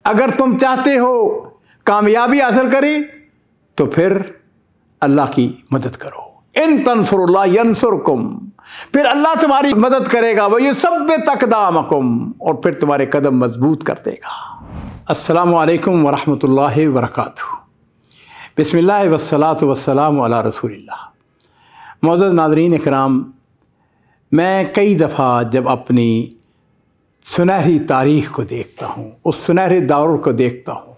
अगर तुम चाहते हो कामयाबी हासिल करें तो फिर अल्लाह की मदद करो। इन तंसुरुल्लाह यंसुरकुम, फिर अल्लाह तुम्हारी मदद करेगा। वह युसब्बित अक़दामकुम, और फिर तुम्हारे कदम मजबूत कर देगा। अस्सलामु अलैकुम वरहमतुल्लाहि वबरकातुहू। बिस्मिल्लाह वस्सलातु वस्सलामु अला रसूलिल्लाह। मौजूद नाज़रीन इकराम, मैं कई दफ़ा जब अपनी सुनहरी तारीख़ को देखता हूँ, उस सुनहरे दौर को देखता हूँ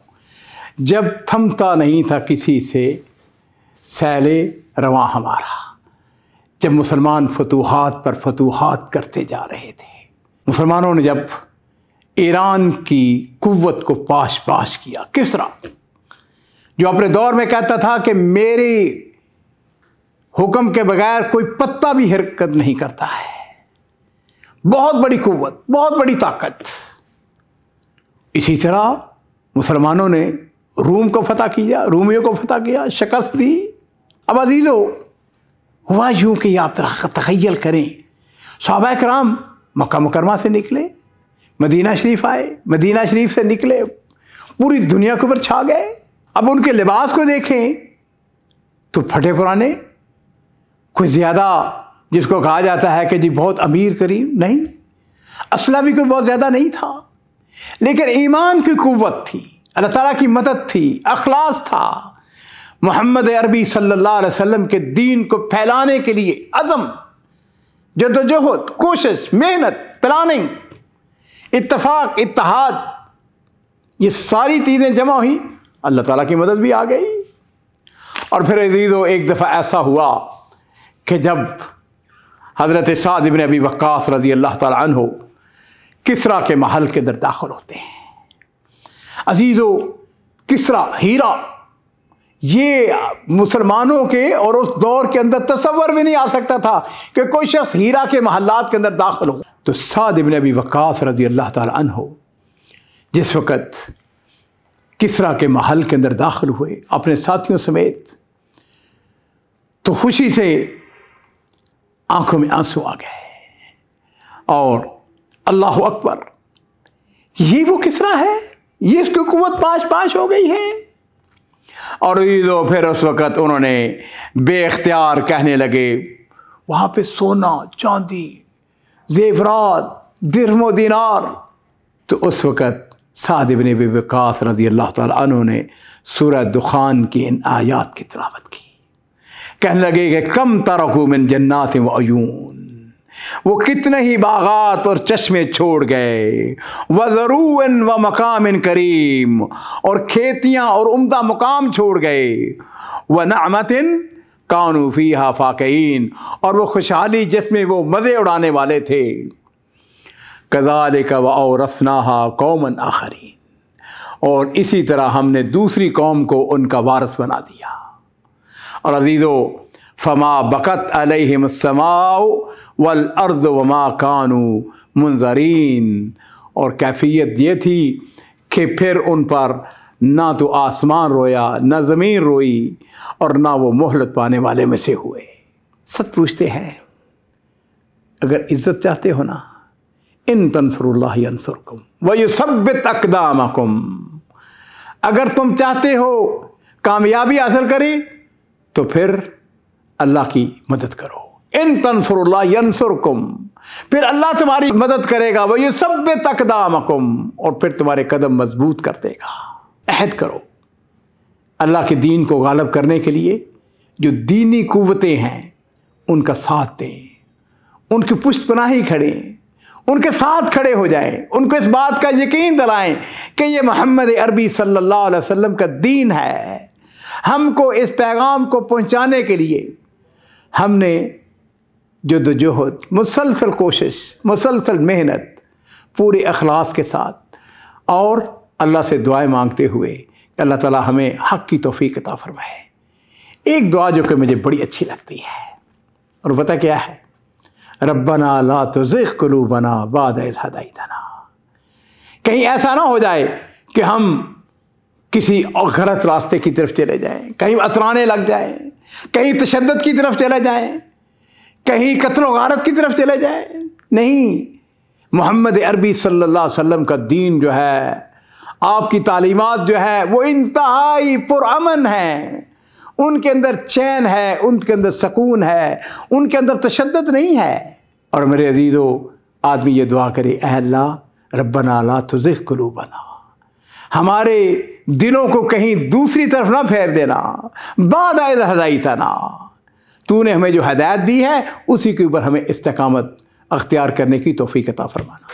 जब थमता नहीं था किसी से सैले रवां हमारा, जब मुसलमान फतूहात पर फतूहात करते जा रहे थे। मुसलमानों ने जब ईरान की कुव्वत को पाश पाश किया, किसरा जो अपने दौर में कहता था कि मेरे हुक्म के बगैर कोई पत्ता भी हरकत नहीं करता है, बहुत बड़ी कुव्वत, बहुत बड़ी ताकत। इसी तरह मुसलमानों ने रूम को फतह किया, रूमियों को फतह किया, शिकस्त दी। अब अजीजो, हुआ यूं कि आप तख़य्युल करें, सहाबा किराम मक्का मुकरमा से निकले, मदीना शरीफ आए, मदीना शरीफ से निकले, पूरी दुनिया के ऊपर छा गए। अब उनके लिबास को देखें तो फटे पुराने, कोई ज़्यादा जिसको कहा जाता है कि जी बहुत अमीर करीम नहीं, असला भी कोई बहुत ज़्यादा नहीं था, लेकिन ईमान की कुव्वत थी, अल्लाह ताला की मदद थी, अखलास था। मोहम्मद अरबी सल्लल्लाहु अलैहि वसल्लम के दीन को फैलाने के लिए अज़म, जद्दोजहद, कोशिश, मेहनत, प्लानिंग, इत्तफाक, इत्तेहाद, ये सारी चीज़ें जमा हुई, अल्लाह ताला की मदद भी आ गई। और फिर अज़ीज़ो, एक दफ़ा ऐसा हुआ कि जब हज़रत साद इब्न अबी वक्कास रज़ी अल्लाह ताला अन्हु किसरा के महल के अंदर दाखिल होते हैं। अजीज़ो, किसरा, हीरा, ये मुसलमानों के और उस दौर के अंदर तसव्वुर भी नहीं आ सकता था कि कोई शख्स हीरा के महल्लात के अंदर दाखिल हो। तो साद इब्न अबी वक्कास रज़ी अल्लाह ताला अन्हु जिस वक़्त किसरा के महल के अंदर दाखिल हुए अपने साथियों समेत, तो खुशी से आंखों में आंसू आ गए और अल्लाह अकबर, ये वो किसरा है, ये इसकी कुव्वत पाश पाश हो गई है। और फिर उस वक़्त उन्होंने बेख्तियार कहने लगे, वहाँ पे सोना, चांदी, जेवरात, दिरहम दिनार। तो उस वक़्त साद इब्न अबी वक्कास रज़ी अल्लाह ताला अन्हु ने सूरह दुखान की इन आयात की तिलावत की। कहने लगे कि कम तरकू मिन जन्नातिन व अयून, वो कितने ही बागात और चश्मे छोड़ गए, व ज़रूअन व मकामिन करीम, और खेतियाँ और उम्दा मुकाम छोड़ गए, व नअमतिन कानू फीहा फाकिहीन, और वो खुशहाली जिसमें वो मज़े उड़ाने वाले थे। कज़ालिक व औरसनाहा कौमन आखरीन, और इसी तरह हमने दूसरी कौम को उनका वारिस बना दिया। और अज़ीज़ो, फमा बकत अलैहिमुस्समाउ वल अर्द वमा कानू मुनज़रीन, और कैफियत ये थी कि फिर उन पर ना तो आसमान रोया, ना ज़मीन रोई, और ना वो मोहलत पाने वाले में से हुए। सच पूछते हैं, अगर इज़्ज़त चाहते हो ना, इन तंसुरुल्लाह यंसुरकुम व युसब्बित अक़दामकुम, अगर तुम चाहते हो कामयाबी हासिल करें तो फिर अल्लाह की मदद करो। इन तंसुरुल्लाह यंसुरकुम, फिर अल्लाह तुम्हारी मदद करेगा। वह युसब्बित अक़दामकुम, और फिर तुम्हारे कदम मजबूत कर देगा। अहद करो अल्लाह के दीन को गालिब करने के लिए, जो दीनी कुव्वतें हैं उनका साथ दें, उनकी पुष्टपनाही खड़े, उनके साथ खड़े हो जाएं, उनको इस बात का यकीन दिलाएं कि ये मोहम्मद अरबी सल्लल्लाहु अलैहि वसल्लम का दीन है। हमको इस पैगाम को पहुंचाने के लिए हमने जद्दोजहद, मुसलसल कोशिश, मुसलसल मेहनत, पूरे अखलास के साथ, और अल्लाह से दुआएं मांगते हुए अल्लाह ताला हमें हक़ की तौफ़ीक़ अता फ़रमाए। एक दुआ जो कि मुझे बड़ी अच्छी लगती है, और पता क्या है, रब्बना ला तुज़िग़ क़ुलूबना बअद इज़ हदैतना। कहीं ऐसा ना हो जाए कि हम किसी और गलत रास्ते की तरफ चले जाएं, कहीं अतराने लग जाएं, कहीं तशद्दुद की तरफ चले जाएं, कहीं कत्ल व गारत की तरफ चले जाएं। नहीं, मोहम्मद अरबी सल्लल्लाहु अलैहि वसल्लम का दीन जो है आपकी तालीमात जो है वो इंतहाई पुरअमन है, उनके अंदर चैन है, उनके अंदर सुकून है, उनके अंदर तशद्दुद नहीं है। और मेरे अजीज़ों, आदमी ये दुआ करे, ऐ अल्लाह रब्बना ला तुज़िग़ क़ुलूबना, हमारे दिलों को कहीं दूसरी तरफ ना फेर देना, बाद इज़ हदैतना, तूने हमें जो हदायत दी है उसी के ऊपर हमें इस्तिक़ामत अख्तियार करने की तौफ़ीक़ अता फ़रमाना।